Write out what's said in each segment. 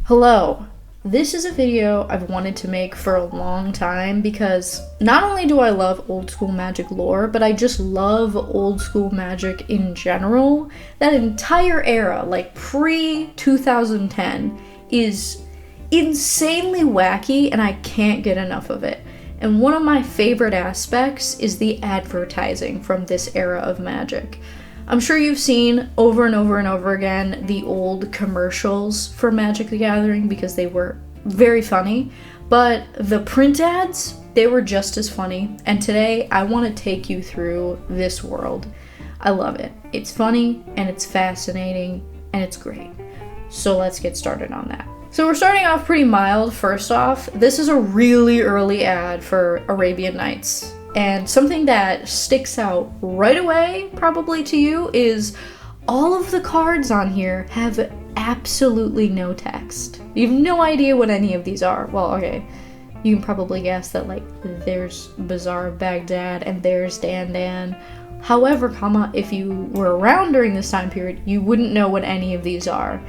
Hello. This is a video I've wanted to make for a long time because not only do I love old school Magic lore, but I just love old school Magic in general. That entire era, like pre-2010, is insanely wacky and I can't get enough of it. And one of my favorite aspects is the advertising from this era of Magic. I'm sure you've seen over and over and over again the old commercials for Magic the Gathering because they were very funny, but the print ads, they were just as funny. And today I want to take you through this world. I love it. It's funny and it's fascinating and it's great. So let's get started on that. So we're starting off pretty mild. First off, this is a really early ad for Arabian Nights. And something that sticks out right away, probably to you, is all of the cards on here have absolutely no text. You have no idea what any of these are. Well, okay, you can probably guess that, like, there's Bazaar of Baghdad and there's Dan. However, if you were around during this time period, you wouldn't know what any of these are.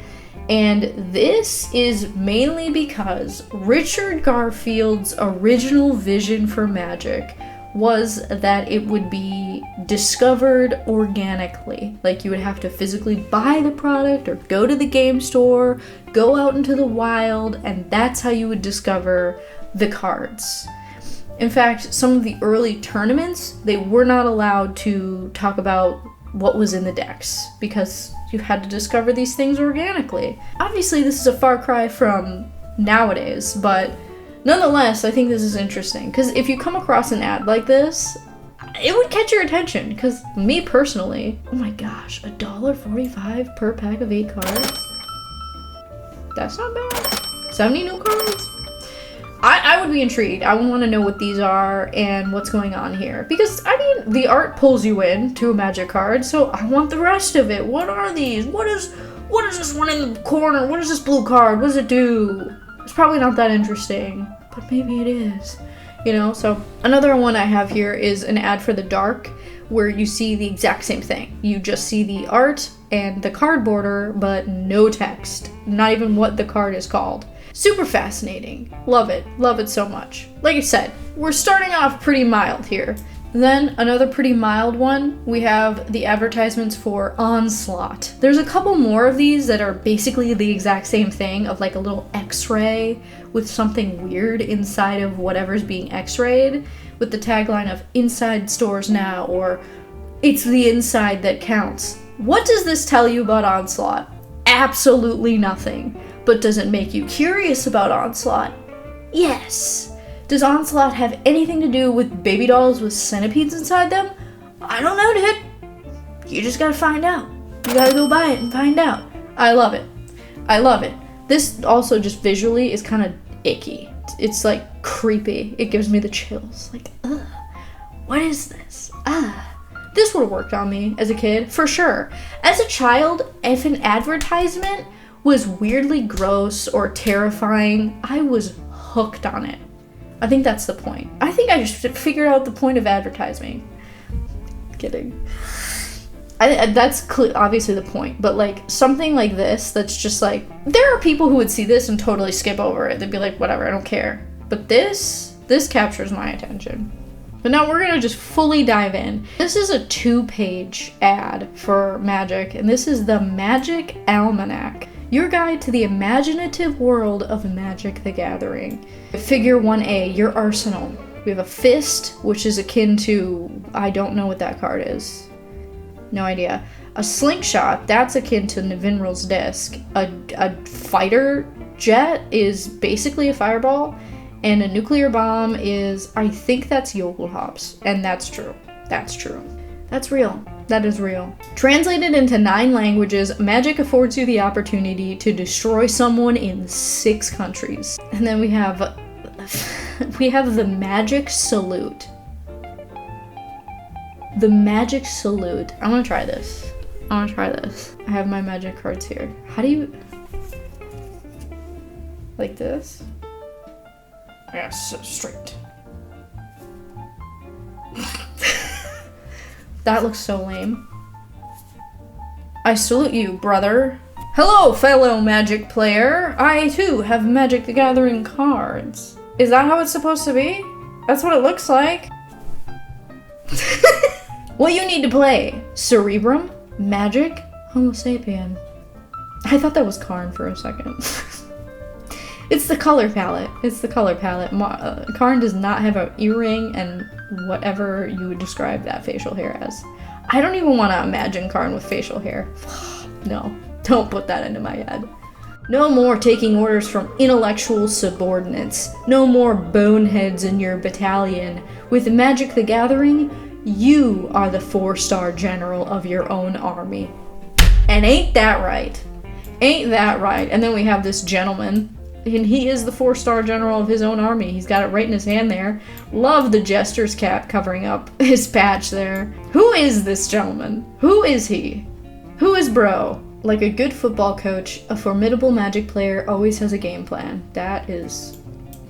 And this is mainly because Richard Garfield's original vision for Magic was that it would be discovered organically. Like, you would have to physically buy the product or go to the game store, go out into the wild, and that's how you would discover the cards. In fact, some of the early tournaments, they were not allowed to talk about what was in the decks because you had to discover these things organically. Obviously, this is a far cry from nowadays, but nonetheless, I think this is interesting, because if you come across an ad like this, it would catch your attention, because me personally, oh my gosh, $1.45 per pack of 8 cards? That's not bad. 70 new cards? I would be intrigued. I would want to know what these are and what's going on here, because, I mean, the art pulls you in to a Magic card, so I want the rest of it. What are these? What is this one in the corner? What is this blue card? What does it do? It's probably not that interesting, but maybe it is, you know? So another one I have here is an ad for the Dark, where you see the exact same thing. You just see the art and the card border, but no text, not even what the card is called. Super fascinating. Love it so much. Like I said, we're starting off pretty mild here. Then another pretty mild one, we have the advertisements for Onslaught. There's a couple more of these that are basically the exact same thing, of like a little x-ray with something weird inside of whatever's being x-rayed, with the tagline of "Inside stores now," or "It's the inside that counts." What does this tell you about Onslaught? Absolutely nothing. But does it make you curious about Onslaught? Yes. Does Onslaught have anything to do with baby dolls with centipedes inside them? I don't know, dude. You just gotta find out. You gotta go buy it and find out. I love it. This also just visually is kind of icky. It's like creepy. It gives me the chills. Like, ugh, what is this? This would have worked on me as a kid, for sure. As a child, if an advertisement was weirdly gross or terrifying, I was hooked on it. I think that's the point. I think I just figured out the point of advertising. Kidding. That's obviously the point, but like something like this that's just like, there are people who would see this and totally skip over it. They'd be like, whatever, I don't care. But this captures my attention. But now we're gonna just fully dive in. This is a 2-page ad for Magic, and this is the Magic Almanac, your guide to the imaginative world of Magic the Gathering. Figure 1A, your arsenal. We have a fist, which is akin to, I don't know what that card is. No idea. A slingshot, that's akin to Navinral's disc. A fighter jet is basically a fireball. And a nuclear bomb is, I think that's Yogelhops. And that's true. That's real. That is real. Translated into 9 languages, Magic affords you the opportunity to destroy someone in 6 countries. And then we have the Magic Salute. The Magic Salute. I want to try this. I have my Magic cards here. How do you... like this? Yeah, so straight. That looks so lame. I salute you, brother. Hello, fellow Magic player. I, too, have Magic the Gathering cards. Is that how it's supposed to be? That's what it looks like. What you need to play? Cerebrum, Magic, Homo sapien. I thought that was Karn for a second. It's the color palette. It's the color palette. Karn does not have an earring and whatever you would describe that facial hair as. I don't even want to imagine Karn with facial hair. No, don't put that into my head. No more taking orders from intellectual subordinates. No more boneheads in your battalion. With Magic the Gathering, you are the 4-star general of your own army. And ain't that right? Ain't that right? And then we have this gentleman, and he is the 4-star general of his own army. He's got it right in his hand there. Love the jester's cap covering up his patch there. Who is this gentleman? Who is he? Who is bro? Like a good football coach, a formidable Magic player always has a game plan. That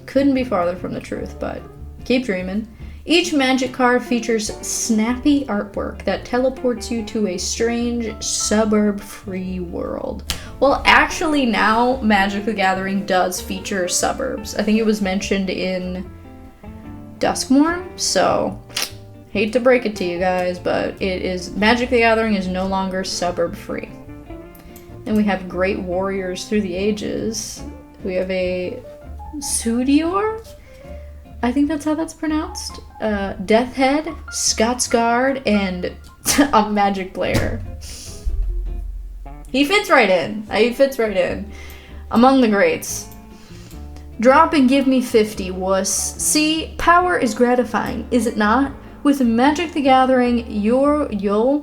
couldn't be farther from the truth, but keep dreaming. Each Magic card features snappy artwork that teleports you to a strange, suburb-free world. Well, actually now, Magic the Gathering does feature suburbs. I think it was mentioned in Duskmorn, so hate to break it to you guys, but Magic the Gathering is no longer suburb-free. Then we have Great Warriors Through the Ages. We have a Sudior? I think that's how that's pronounced. Death Head, Scots Guard, and a Magic player. He fits right in. He fits right in. Among the greats. Drop and give me 50, wuss. See, power is gratifying, is it not? With Magic the Gathering, you'll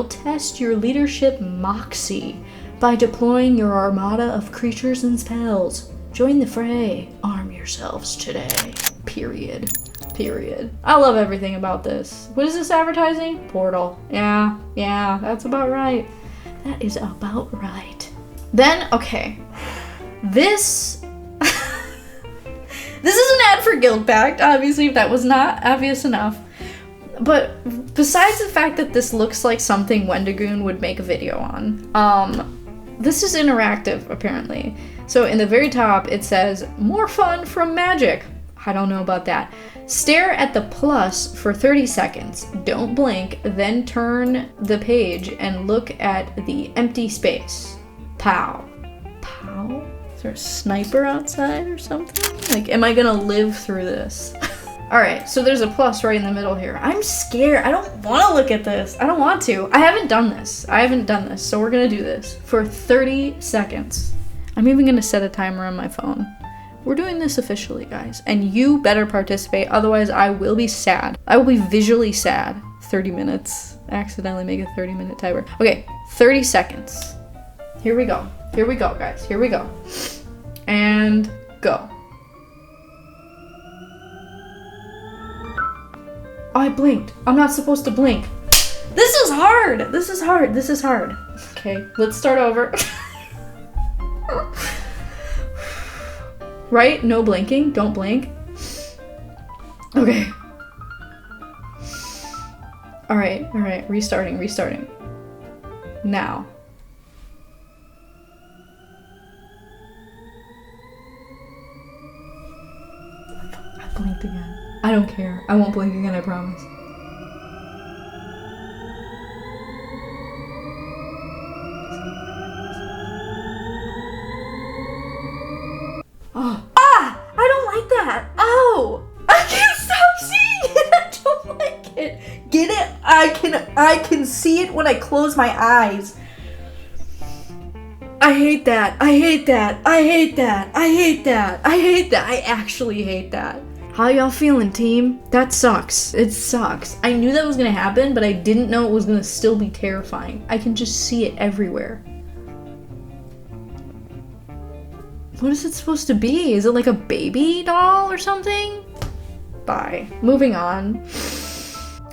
test your leadership moxie by deploying your armada of creatures and spells. Join the fray. Arm yourselves today. Period. I love everything about this. What is this advertising? Portal. Yeah, that's about right. That is about right. Then, okay. This is an ad for Guildpact, obviously, if that was not obvious enough. But besides the fact that this looks like something Wendigoon would make a video on, this is interactive, apparently. So in the very top, it says, more fun from Magic. I don't know about that. Stare at the plus for 30 seconds. Don't blink, then turn the page and look at the empty space. Pow. Pow? Is there a sniper outside or something? Like, am I gonna live through this? Alright, so there's a plus right in the middle here. I'm scared. I don't want to look at this. I don't want to. I haven't done this, so we're gonna do this for 30 seconds. I'm even gonna set a timer on my phone. We're doing this officially, guys, and you better participate, otherwise I will be sad. I will be visually sad. 30 minutes. I accidentally make a 30-minute timer. Okay, 30 seconds. Here we go, guys. Here we go. And go. Oh, I blinked. I'm not supposed to blink. This is hard. Okay, let's start over. Right? No blinking. Don't blink. Okay. Alright. Restarting. Now. I blinked again. I don't care. I won't blink again, I promise. Oh. Ah! I don't like that! Oh! I can't stop seeing it! I don't like it! Get it? I can see it when I close my eyes. I hate that. I actually hate that. How y'all feeling, team? That sucks. It sucks. I knew that was gonna happen, but I didn't know it was gonna still be terrifying. I can just see it everywhere. What is it supposed to be? Is it like a baby doll or something? Bye. Moving on.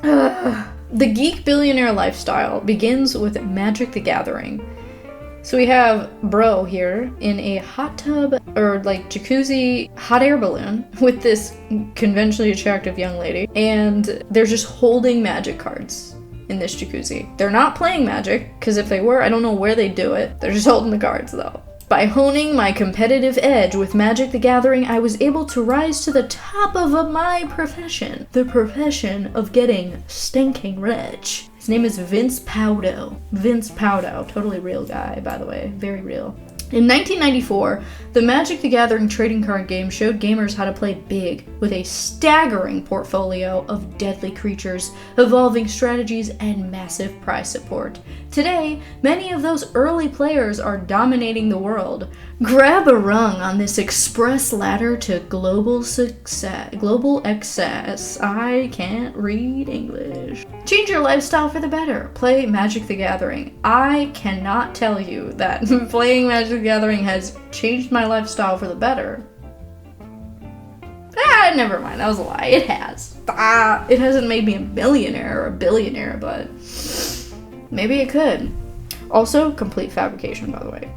The Geek billionaire lifestyle begins with Magic the Gathering. So we have bro here in a hot tub or like jacuzzi hot air balloon with this conventionally attractive young lady, and they're just holding Magic cards. in this jacuzzi. They're not playing Magic, because if they were, I don't know where they'd do it. They're just holding the cards though. By honing my competitive edge with Magic the Gathering, I was able to rise to the top of my profession. The profession of getting stinking rich. His name is Vince Paudo. Vince Paudo, totally real guy, by the way, very real. In 1994, the Magic the Gathering trading card game showed gamers how to play big with a staggering portfolio of deadly creatures, evolving strategies, and massive prize support. Today, many of those early players are dominating the world. Grab a rung on this express ladder to global excess. I can't read English. Change your lifestyle for the better. Play Magic the Gathering. I cannot tell you that playing Magic the Gathering has changed my lifestyle for the better. Never mind, that was a lie. It has. It hasn't made me a millionaire or a billionaire, but maybe it could. Also, complete fabrication, by the way.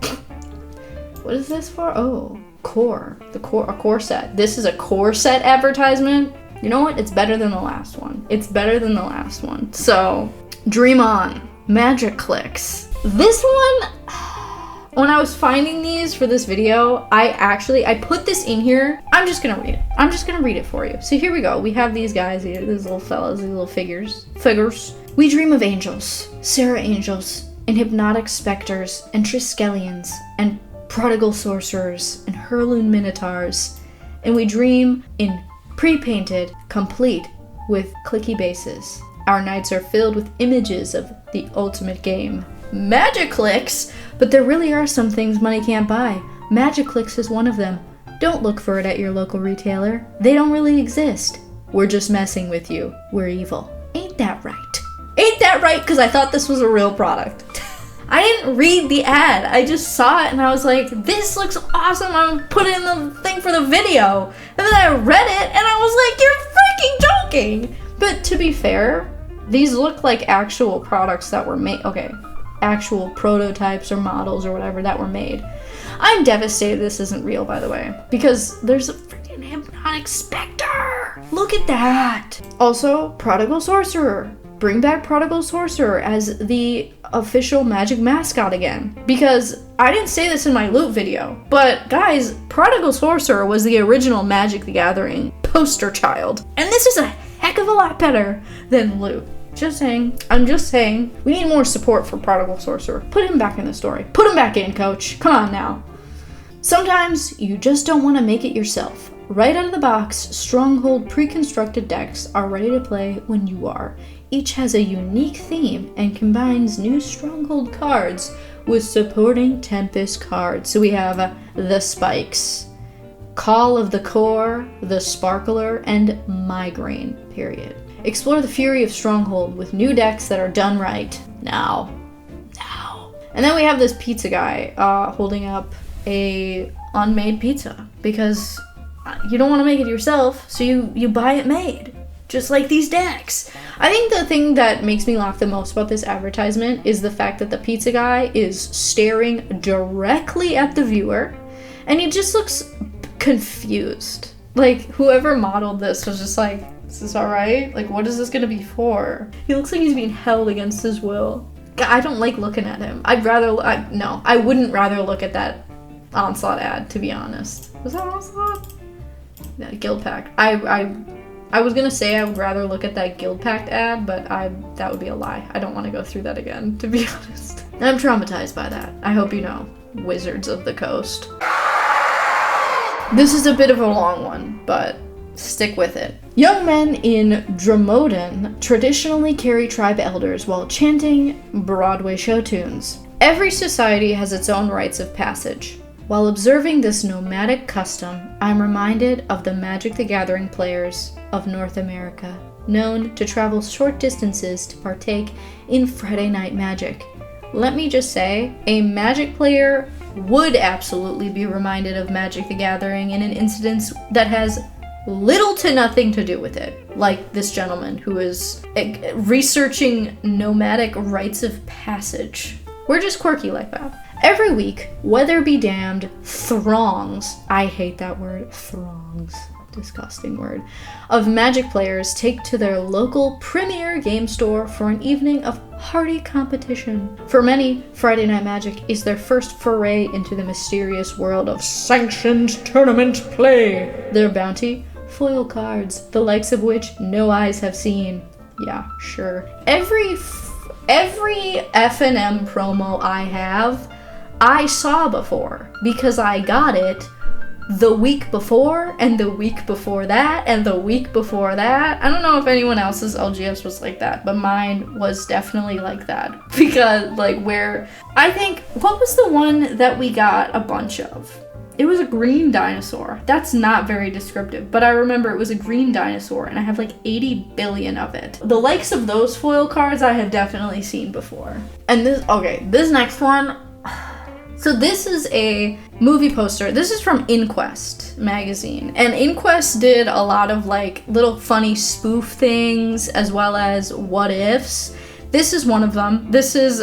What is this for? Oh, core. A core set. This is a core set advertisement. You know what? It's better than the last one. It's better than the last one. So, dream on. MagiClix. This one, when I was finding these for this video, I put this in here. I'm just gonna read it. I'm just gonna read it for you. So here we go. We have these guys here, these little fellas, these little figures. We dream of angels, Sarah angels, and hypnotic specters, and Triskelions, and prodigal sorcerers, and Hurloon minotaurs. And we dream in pre-painted, complete with clicky bases. Our nights are filled with images of the ultimate game. MagiClix! But there really are some things money can't buy. MagiClix is one of them. Don't look for it at your local retailer. They don't really exist. We're just messing with you. We're evil. Ain't that right? Ain't that right? Because I thought this was a real product. I didn't read the ad. I just saw it and I was like, this looks awesome. I'm gonna put it in the thing for the video. And then I read it and I was like, you're freaking joking. But to be fair, these look like actual products that were made. Okay, actual prototypes or models or whatever that were made. I'm devastated this isn't real, by the way, because there's a freaking hypnotic specter. Look at that. Also, Prodigal Sorcerer. Bring back Prodigal Sorcerer as the official Magic mascot again. Because I didn't say this in my loot video, but guys, Prodigal Sorcerer was the original Magic the Gathering poster child. And this is a heck of a lot better than loot. Just saying. I'm just saying. We need more support for Prodigal Sorcerer. Put him back in the story. Put him back in, coach. Come on now. Sometimes you just don't want to make it yourself. Right out of the box, Stronghold pre-constructed decks are ready to play when you are. Each has a unique theme and combines new Stronghold cards with supporting Tempest cards. So we have the Spikes, Call of the Core, the Sparkler, and Migraine, period. Explore the fury of Stronghold with new decks that are done right. Now. And then we have this pizza guy holding up a unmade pizza because you don't want to make it yourself, so you buy it made. Just like these decks. I think the thing that makes me laugh the most about this advertisement is the fact that the pizza guy is staring directly at the viewer and he just looks confused. Like, whoever modeled this was just like, is this alright? Like, what is this gonna be for? He looks like he's being held against his will. I don't like looking at him. I wouldn't rather look at that Onslaught ad, to be honest. Was that Onslaught? Yeah, Guildpact. I was gonna say I would rather look at that Guildpact ad, but that would be a lie. I don't want to go through that again, to be honest. I'm traumatized by that. I hope you know, Wizards of the Coast. This is a bit of a long one, but stick with it. Young men in Dromoden traditionally carry tribe elders while chanting Broadway show tunes. Every society has its own rites of passage. While observing this nomadic custom, I'm reminded of the Magic the Gathering players of North America, known to travel short distances to partake in Friday Night Magic. Let me just say, a Magic player would absolutely be reminded of Magic the Gathering in an incident that has little to nothing to do with it, like this gentleman who is researching nomadic rites of passage. We're just quirky like that. Every week, weather be damned, throngs, I hate that word, throngs, disgusting word, of Magic players take to their local premier game store for an evening of hearty competition. For many, Friday Night Magic is their first foray into the mysterious world of sanctioned tournament play. Their bounty? Foil cards, the likes of which no eyes have seen. Yeah, sure. Every F&M promo I have, I saw before, because I got it the week before, and the week before that, and the week before that. I don't know if anyone else's LGS was like that, but mine was definitely like that. Because, like, what was the one that we got a bunch of? It was a green dinosaur. That's not very descriptive, but I remember it was a green dinosaur, and I have like 80 billion of it. The likes of those foil cards I have definitely seen before. And this next one, so this is a movie poster. This is from Inquest magazine. And Inquest did a lot of like little funny spoof things as well as what ifs. This is one of them. This is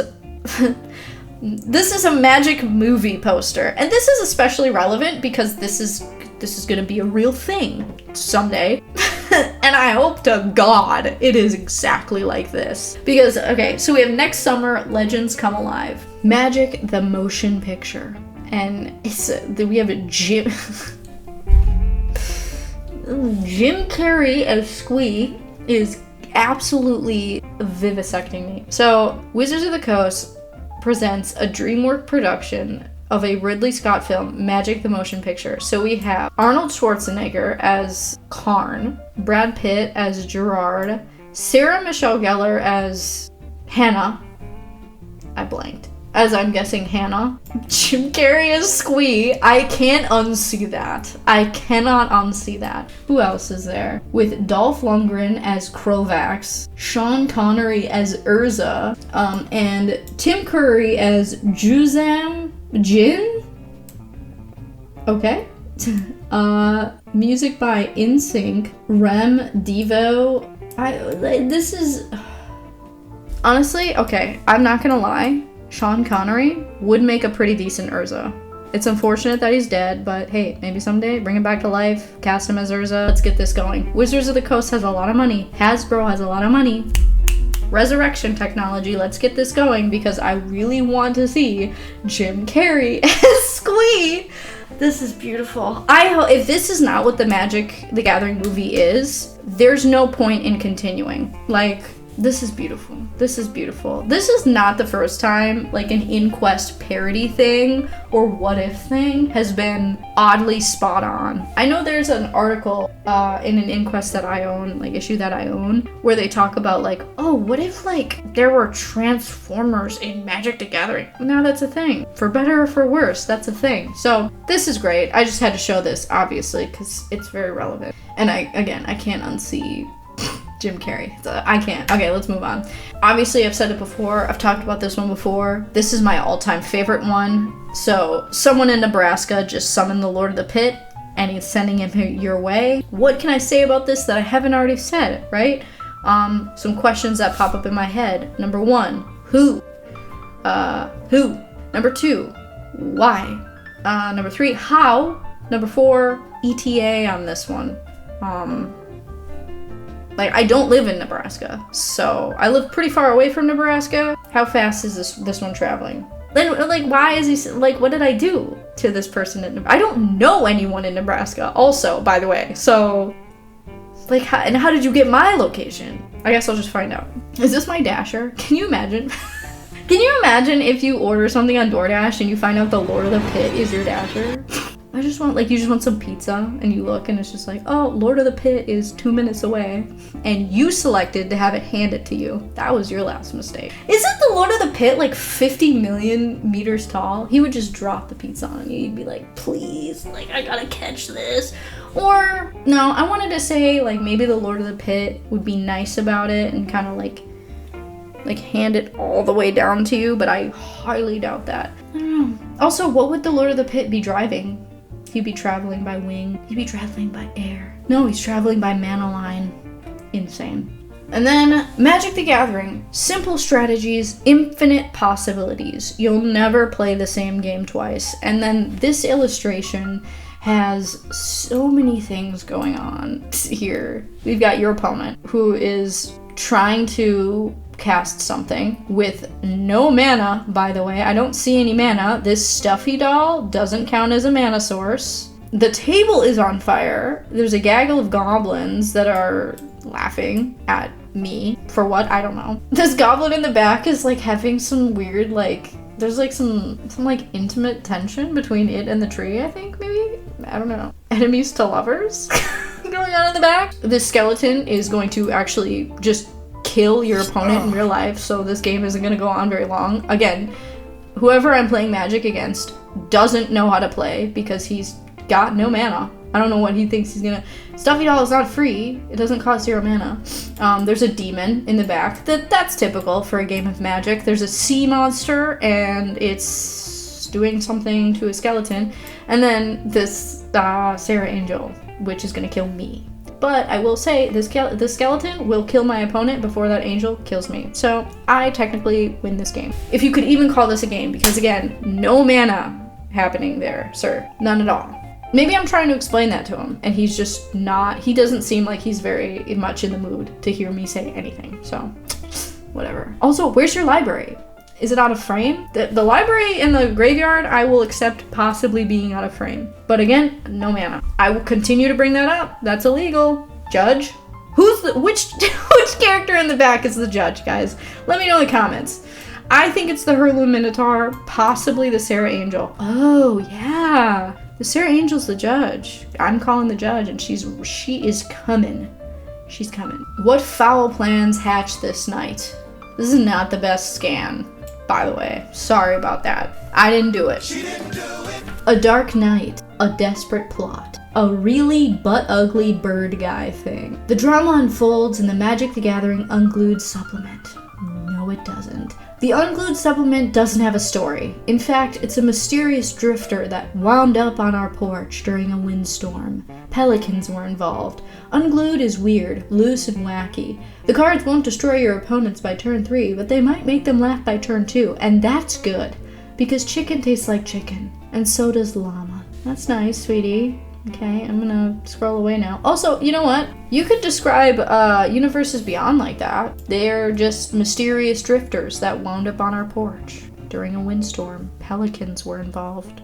a Magic movie poster. And this is especially relevant because this is gonna be a real thing someday. And I hope to God it is exactly like this. Because, okay, so we have next summer, Legends Come Alive. Magic the Motion Picture. And we have a Jim Carrey as Squee is absolutely vivisecting me. So, Wizards of the Coast presents a DreamWorks production of a Ridley Scott film, Magic the Motion Picture. So we have Arnold Schwarzenegger as Karn, Brad Pitt as Gerard, Sarah Michelle Gellar as Hannah. I blanked. As I'm guessing Hannah. Jim Carrey as Squee. I can't unsee that. I cannot unsee that. Who else is there? With Dolph Lundgren as Krovax, Sean Connery as Urza, and Tim Curry as Juzam Jin? Okay. Music by InSync, Rem Devo. This is... Honestly, okay, I'm not gonna lie. Sean Connery would make a pretty decent Urza. It's unfortunate that he's dead, but hey, maybe someday bring him back to life, cast him as Urza. Let's get this going. Wizards of the Coast has a lot of money. Hasbro has a lot of money. Resurrection technology, let's get this going because I really want to see Jim Carrey as Squee. This is beautiful. I hope if this is not what the Magic the Gathering movie is, there's no point in continuing. Like, this is beautiful. This is beautiful. This is not the first time like an Inquest parody thing or what if thing has been oddly spot on. I know there's an article in an Inquest that I own, like issue that I own, where they talk about like, oh, what if like there were Transformers in Magic the Gathering? Now that's a thing. For better or for worse, that's a thing. So this is great. I just had to show this, obviously, because it's very relevant. And I can't unsee Jim Carrey. I can't. Okay, let's move on. Obviously, I've said it before. I've talked about this one before. This is my all-time favorite one. So, someone in Nebraska just summoned the Lord of the Pit, and he's sending him your way. What can I say about this that I haven't already said, right? Some questions that pop up in my head. Number 1, who? Who? Number 2, why? Number 3, how? Number 4, ETA on this one. Like, I don't live in Nebraska, so I live pretty far away from Nebraska. How fast is this one traveling? Then, like, why is he, like, what did I do to this person in Nebraska? I don't know anyone in Nebraska, also, by the way, so, like, how did you get my location? I guess I'll just find out. Is this my Dasher? Can you imagine? Can you imagine if you order something on DoorDash and you find out the Lord of the Pit is your Dasher? I just want, like, you just want some pizza, and you look, and it's just like, oh, Lord of the Pit is 2 minutes away, and you selected to have it handed to you. That was your last mistake. Isn't the Lord of the Pit, like, 50 million meters tall? He would just drop the pizza on you. He'd be like, please, like, I gotta catch this. Or, no, I wanted to say, like, maybe the Lord of the Pit would be nice about it and kind of, like, hand it all the way down to you, but I highly doubt that. I don't know. Also, what would the Lord of the Pit be driving? He'd be traveling by wing. He'd be traveling by air. No, he's traveling by mana line. Insane. And then Magic the Gathering. Simple strategies, infinite possibilities. You'll never play the same game twice. And then this illustration has so many things going on here. We've got your opponent who is trying to cast something with no mana, by the way. I don't see any mana. This stuffy doll doesn't count as a mana source. The table is on fire. There's a gaggle of goblins that are laughing at me. For what? I don't know. This goblin in the back is like having some weird there's like some like intimate tension between it and the tree, I think, maybe? I don't know. Enemies to lovers going on in the back. This skeleton is going to actually just kill your opponent in real life, so this game isn't going to go on very long. Again, whoever I'm playing Magic against doesn't know how to play because he's got no mana. I don't know what he thinks he's gonna... Stuffy doll is not free. It doesn't cost 0 mana. There's a demon in the back. That's typical for a game of Magic. There's a sea monster, and it's doing something to a skeleton. And then this Sarah Angel, which is gonna kill me. But I will say, this skeleton will kill my opponent before that angel kills me. So I technically win this game. If you could even call this a game, because again, no mana happening there, sir. None at all. Maybe I'm trying to explain that to him, and he's just not, he doesn't seem like he's very much in the mood to hear me say anything, so whatever. Also, where's your library? Is it out of frame? The library in the graveyard, I will accept possibly being out of frame. But again, no mana. I will continue to bring that up. That's illegal. Judge? Which character in the back is the judge, guys? Let me know in the comments. I think it's the Heirloom Minotaur, possibly the Sarah Angel. Oh, yeah. The Sarah Angel's the judge. I'm calling the judge, and she is coming. She's coming. What foul plans hatch this night? This is not the best scan, by the way. Sorry about that. I didn't do it. She didn't do it. A dark night. A desperate plot. A really butt-ugly bird guy thing. The drama unfolds in the Magic the Gathering Unglued supplement. No, it doesn't. The Unglued supplement doesn't have a story. In fact, it's a mysterious drifter that wound up on our porch during a windstorm. Pelicans were involved. Unglued is weird, loose, and wacky. The cards won't destroy your opponents by turn 3, but they might make them laugh by turn 2, and that's good, because chicken tastes like chicken, and so does llama. That's nice, sweetie. Okay, I'm gonna scroll away now. Also, you know what? You could describe Universes Beyond like that. They're just mysterious drifters that wound up on our porch during a windstorm. Pelicans were involved.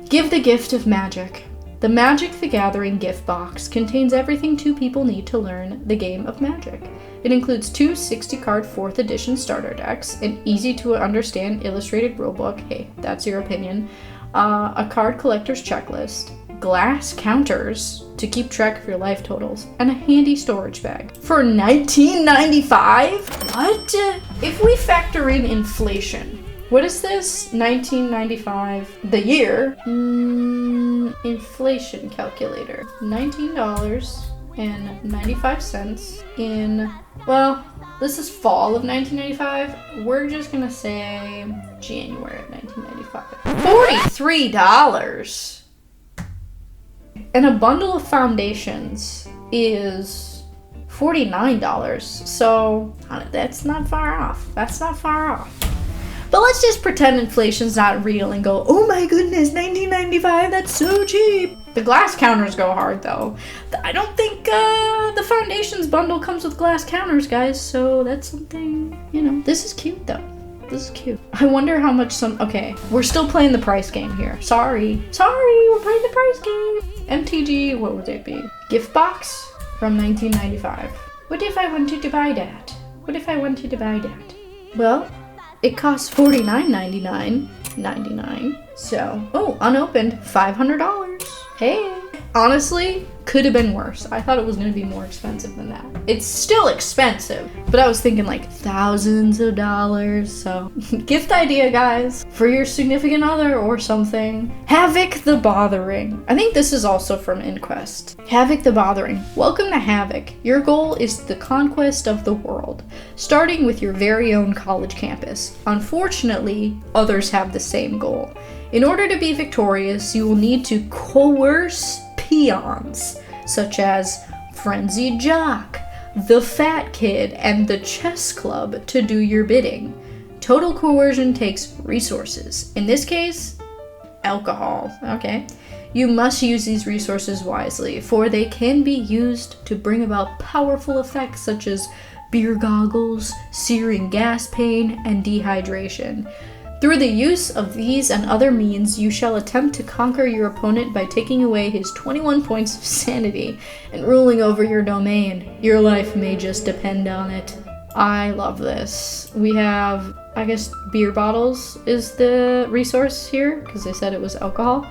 Give the gift of magic. The Magic the Gathering gift box contains everything 2 people need to learn the game of Magic. It includes 2 60-card 4th edition starter decks, an easy-to-understand illustrated rulebook, hey, that's your opinion, a card collector's checklist, glass counters to keep track of your life totals, and a handy storage bag. For $19.95? What? If we factor in inflation, what is this? 1995, the year. Inflation calculator. $19.95 in, well, this is fall of 1995. We're just gonna say January of 1995. $43. And a bundle of foundations is $49. So that's not far off. That's not far off. But let's just pretend inflation's not real and go, oh my goodness, 1995, that's so cheap. The glass counters go hard though. I don't think the foundations bundle comes with glass counters, guys. So that's something, you know, this is cute though. This is cute. I wonder how much okay, we're still playing the price game here. Sorry, we're playing the price game. MTG, what would it be? Gift box from 1995. What if I wanted to buy that? Well, it costs $49.99. So, oh, unopened, $500. Hey. Honestly, could have been worse. I thought it was going to be more expensive than that. It's still expensive, but I was thinking like thousands of dollars. So, gift idea, guys, for your significant other or something. Havoc the Bothering. I think this is also from Inquest. Havoc the Bothering. Welcome to Havoc. Your goal is the conquest of the world, starting with your very own college campus. Unfortunately, others have the same goal. In order to be victorious, you will need to coerce peons, such as Frenzied Jock, the fat kid and the chess club to do your bidding. Total coercion takes resources. In this case, alcohol. Okay. You must use these resources wisely, for they can be used to bring about powerful effects such as beer goggles, searing gas pain, and dehydration. Through the use of these and other means, you shall attempt to conquer your opponent by taking away his 21 points of sanity and ruling over your domain. Your life may just depend on it. I love this. We have, I guess, beer bottles is the resource here, because they said it was alcohol.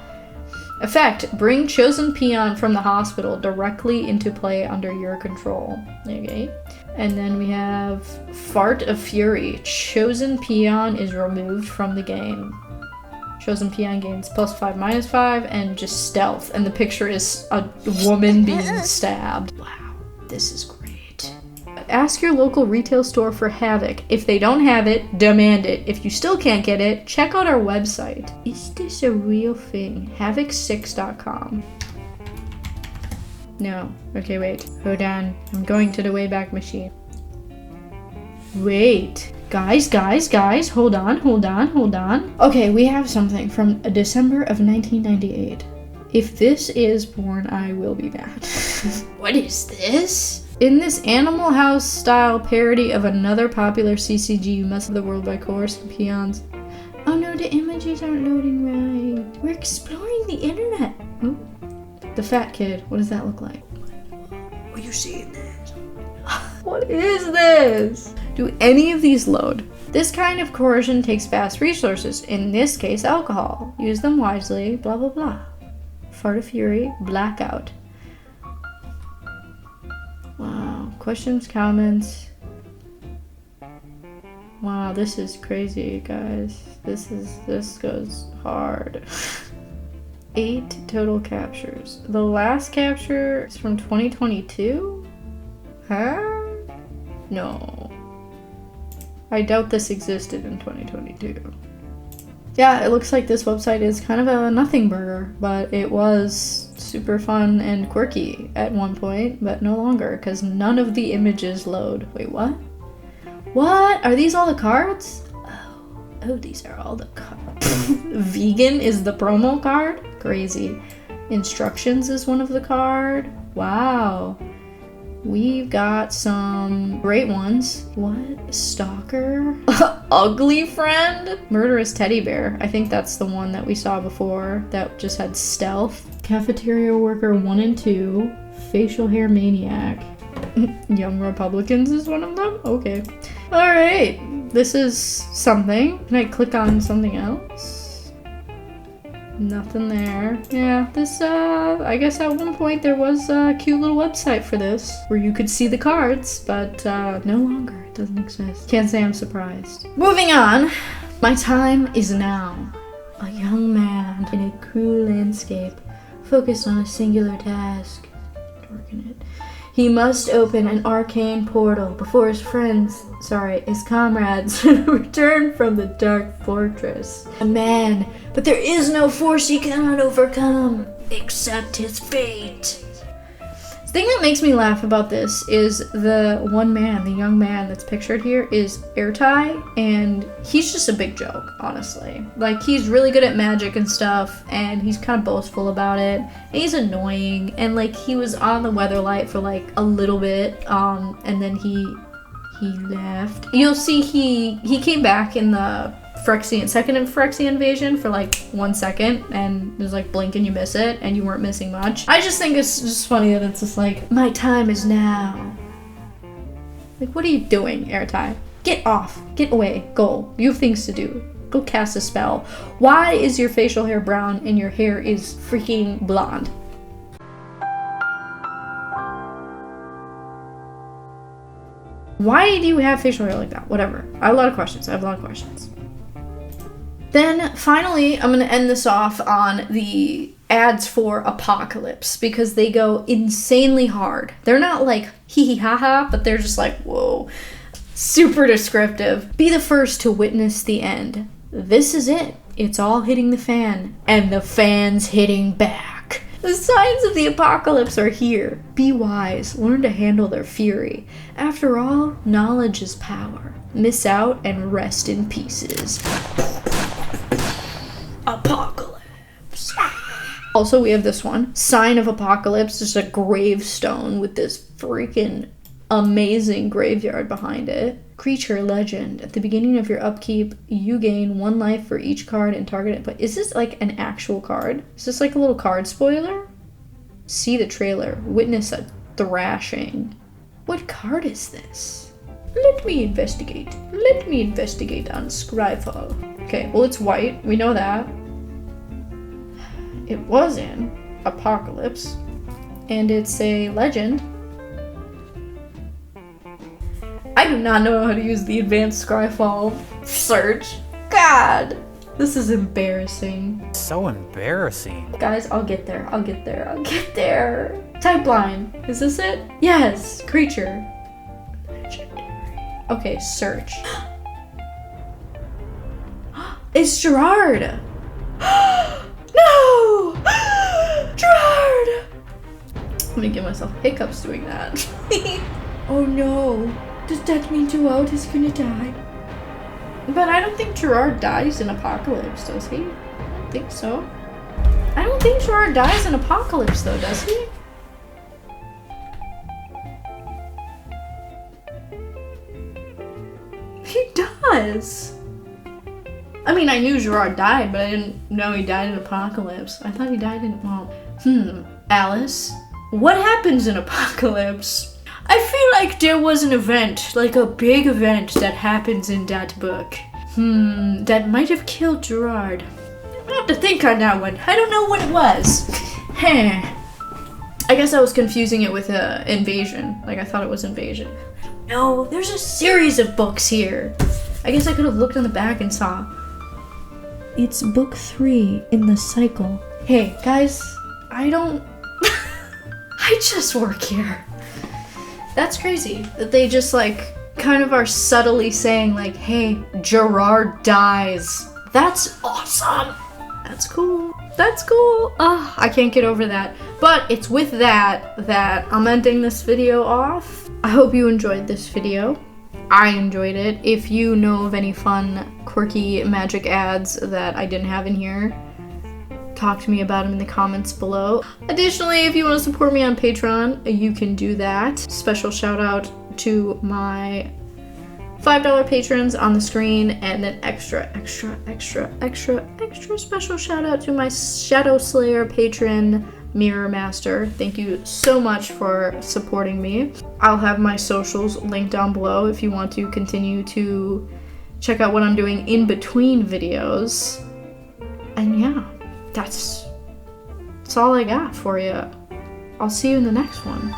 Effect, bring chosen peon from the hospital directly into play under your control. Okay. And then we have Fart of Fury. Chosen peon is removed from the game. Chosen peon gains +5, -5, and just stealth. And the picture is a woman being stabbed. Wow, this is great. Ask your local retail store for Havoc. If they don't have it, demand it. If you still can't get it, check out our website. Is this a real thing? Havoc6.com. No. Okay, wait. Hold on. I'm going to the Wayback Machine. Wait. Guys. Hold on. Okay, we have something from December of 1998. If this is porn, I will be mad. What is this? In this Animal House style parody of another popular CCG, you must have the world by coercing peons. Oh no, the images aren't loading right. We're exploring the internet. Oh. The fat kid. What does that look like? What are you seeing this? What is this? Do any of these load? This kind of coercion takes vast resources. In this case, alcohol. Use them wisely. Blah blah blah. Fart of Fury. Blackout. Wow. Questions, comments. Wow, this is crazy, guys. This goes hard. 8 total captures. The last capture is from 2022? Huh? No. I doubt this existed in 2022. Yeah, it looks like this website is kind of a nothing burger, but it was super fun and quirky at one point, but no longer, because none of the images load. Wait, what? What? Are these all the cards? Oh, these are all the cards. Vegan is the promo card? Crazy. Instructions is one of the card. Wow. We've got some great ones. What? Stalker? Ugly friend? Murderous teddy bear. I think that's the one that we saw before that just had stealth. Cafeteria worker 1 and 2. Facial hair maniac. Young Republicans is one of them? Okay. Alright. This is something. Can I click on something else? Nothing there. Yeah, this, I guess at one point there was a cute little website for this where you could see the cards, but no longer. It doesn't exist. Can't say I'm surprised. Moving on. My time is now. A young man in a cruel landscape, focused on a singular task. Working it. He must open an arcane portal before his comrades return from the dark fortress. A man, but there is no force he cannot overcome, except his fate. The thing that makes me laugh about this is the young man that's pictured here is Airtie, and he's just a big joke, honestly. Like, he's really good at magic and stuff, and he's kind of boastful about it, and he's annoying, and like, he was on the Weatherlight for like a little bit, and then he left. You'll see he came back in the second Phyrexian invasion for like 1 second, and there's like blink and you miss it, and you weren't missing much. I just think it's just funny that it's just like, my time is now. Like, what are you doing, Airtie? Get off, get away, go. You have things to do. Go cast a spell. Why is your facial hair brown and your hair is freaking blonde? Why do you have facial hair like that? Whatever. I have a lot of questions. Then finally, I'm going to end this off on the ads for Apocalypse, because they go insanely hard. They're not like hee hee ha ha, but they're just like, whoa, super descriptive. Be the first to witness the end. This is it. It's all hitting the fan, and the fan's hitting back. The signs of the apocalypse are here. Be wise, learn to handle their fury. After all, knowledge is power. Miss out and rest in pieces. Apocalypse. Also, we have this one. Sign of Apocalypse. Just a gravestone with this freaking amazing graveyard behind it. Creature legend. At the beginning of your upkeep, you gain 1 life for each card and target it. But is this like an actual card? Is this like a little card spoiler? See the trailer. Witness a thrashing. What card is this? Let me investigate. Let me investigate on Scryfall. Okay, well it's white. We know that. It was in Apocalypse. And it's a legend. I do not know how to use the advanced Scryfall search. God, this is embarrassing. So embarrassing. Guys, I'll get there. I'll get there. I'll get there. Type line. Is this it? Yes. Creature. Legendary. Okay, search. It's Gerard. No! Gerard! Let me give myself hiccups doing that. Oh no. Does that mean Gerard is gonna die? But I don't think Gerard dies in Apocalypse, does he? I think so. I don't think Gerard dies in Apocalypse though, does he? He does! I mean, I knew Gerard died, but I didn't know he died in Apocalypse. I thought he died in, well, Alice, what happens in Apocalypse? I feel like there was an event, like a big event that happens in that book. That might have killed Gerard. I have to think on that one. I don't know what it was. I guess I was confusing it with Invasion. Like, I thought it was Invasion. No, there's a series of books here. I guess I could have looked on the back and saw. It's book 3 in the cycle. Hey, guys, I don't... I just work here. That's crazy that they just like kind of are subtly saying like, hey, Gerard dies. That's awesome. That's cool. That's cool. I can't get over that. But it's with that I'm ending this video off. I hope you enjoyed this video. I enjoyed it. If you know of any fun, quirky magic ads that I didn't have in here, talk to me about them in the comments below. Additionally, if you want to support me on Patreon, you can do that. Special shout out to my $5 patrons on the screen, and an extra special shout out to my Shadow Slayer patron, Mirror Master. Thank you so much for supporting me. I'll have my socials linked down below if you want to continue to check out what I'm doing in between videos. And yeah. That's all I got for you. I'll see you in the next one.